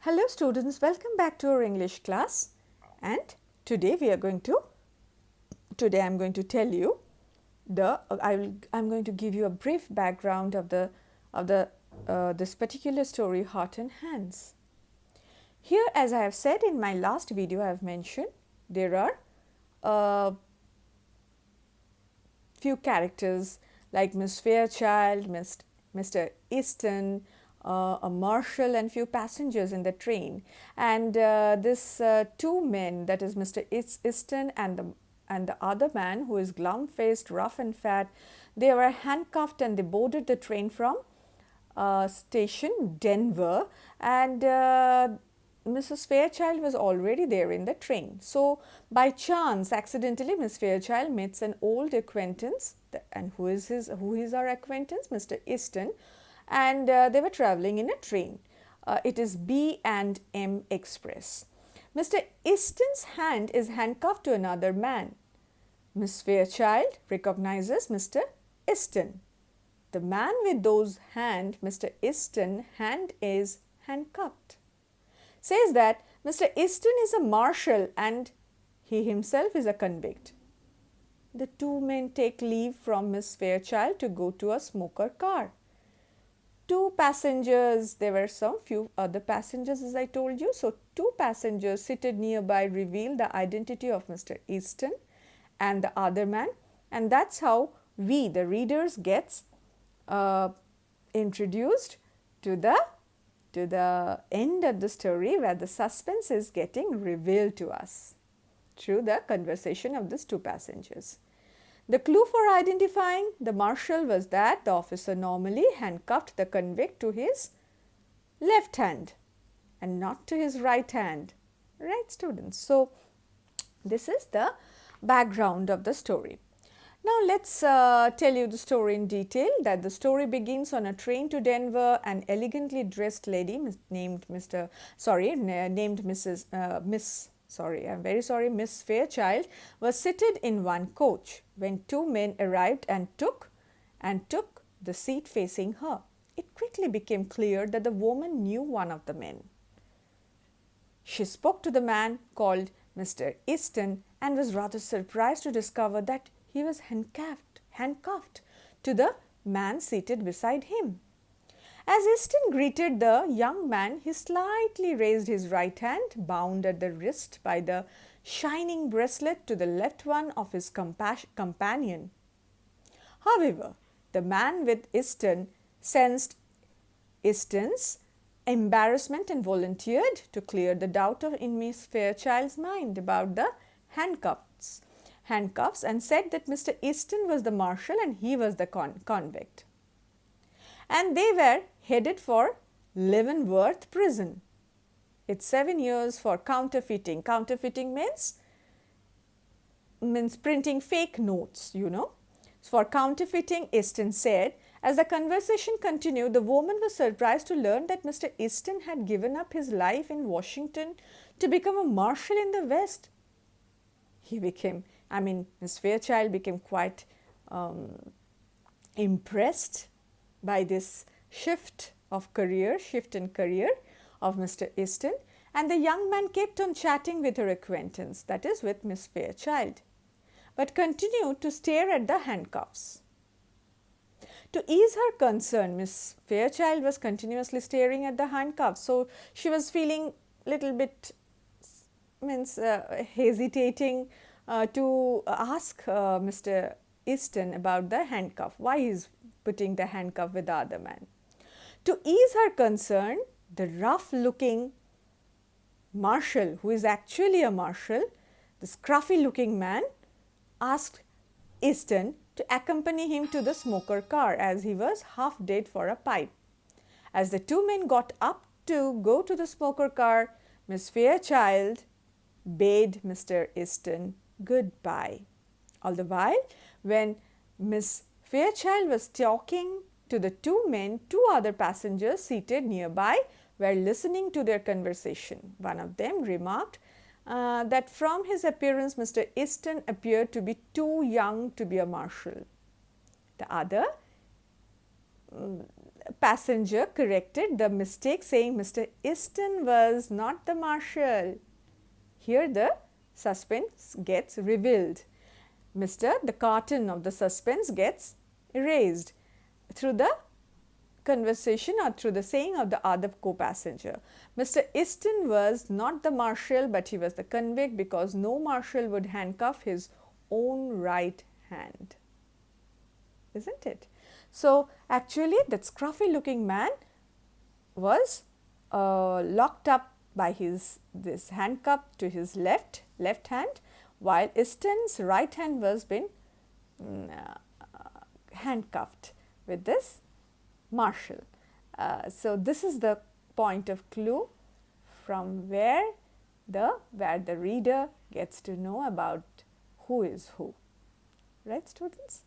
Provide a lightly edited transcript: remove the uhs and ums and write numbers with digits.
Hello students, welcome back to our English class, and today I am going to tell you I'm going to give you a brief background of this particular story, Heart and Hands. Here, as I have said in my last video, I have mentioned there are few characters like Miss Fairchild, Mr. Easton, a marshal and few passengers in the train, and this two men, that is Mr. Easton and the other man who is glum-faced, rough and fat, they were handcuffed and they boarded the train from station Denver, and Mrs. Fairchild was already there in the train. So, by chance, accidentally, Miss Fairchild meets an old acquaintance, and who is our acquaintance? Mr. Easton, and they were traveling in a train. It is B&M Express. Mr. Easton's hand is handcuffed to another man. Miss Fairchild recognizes Mr. Easton. The man with those hand, Mr. Easton, hand is handcuffed. Says that Mr. Easton is a marshal and he himself is a convict. The two men take leave from Miss Fairchild to go to a smoker car. Two passengers, there were some few other passengers as I told you. So, two passengers seated nearby reveal the identity of Mr. Easton and the other man, and that's how we, the readers, gets introduced to the end of the story, where the suspense is getting revealed to us through the conversation of these two passengers. The clue for identifying the marshal was that the officer normally handcuffed the convict to his left hand and not to his right hand. Right, students? So, this is the background of the story. Now, let's tell you the story in detail. That the story begins on a train to Denver. An elegantly dressed lady named Miss Fairchild was seated in one coach when two men arrived and took the seat facing her. It quickly became clear that the woman knew one of the men. She spoke to the man called Mr. Easton and was rather surprised to discover that he was handcuffed to the man seated beside him. As Easton greeted the young man, he slightly raised his right hand, bound at the wrist by the shining bracelet, to the left one of his companion. However, the man with Easton sensed Easton's embarrassment and volunteered to clear the doubt in Miss Fairchild's mind about the handcuffs, and said that Mr. Easton was the marshal and he was the convict. And they were headed for Leavenworth prison. It's 7 years for counterfeiting. Counterfeiting means printing fake notes, you know. For counterfeiting, Easton said. As the conversation continued, the woman was surprised to learn that Mr. Easton had given up his life in Washington to become a marshal in the West. Miss Fairchild became quite impressed by this shift in career of Mr. Easton, and the young man kept on chatting with her acquaintance, that is with Miss Fairchild, but continued to stare at the handcuffs. To ease her concern, Miss Fairchild was continuously staring at the handcuffs, so she was feeling little bit hesitating to ask Mr. Easton about the handcuff, why he is putting the handcuff with the other man. To ease her concern, the rough-looking marshal, who is actually a marshal, the scruffy-looking man, asked Easton to accompany him to the smoker car as he was half dead for a pipe. As the two men got up to go to the smoker car, Miss Fairchild bade Mr. Easton goodbye. All the while, when Miss Fairchild was talking to the two men, two other passengers seated nearby were listening to their conversation. One of them remarked that from his appearance, Mr. Easton appeared to be too young to be a marshal. The other passenger corrected the mistake, saying Mr. Easton was not the marshal. Here the suspense gets revealed. The curtain of the suspense gets erased through the conversation or through the saying of the other co-passenger. Mr. Easton was not the marshal, but he was the convict, because no marshal would handcuff his own right hand. Isn't it? So, actually that scruffy looking man was locked up by this handcuff to his left hand, while Easton's right hand was been handcuffed with this marshal. So, this is the point of clue from where the reader gets to know about who is who. Right, students?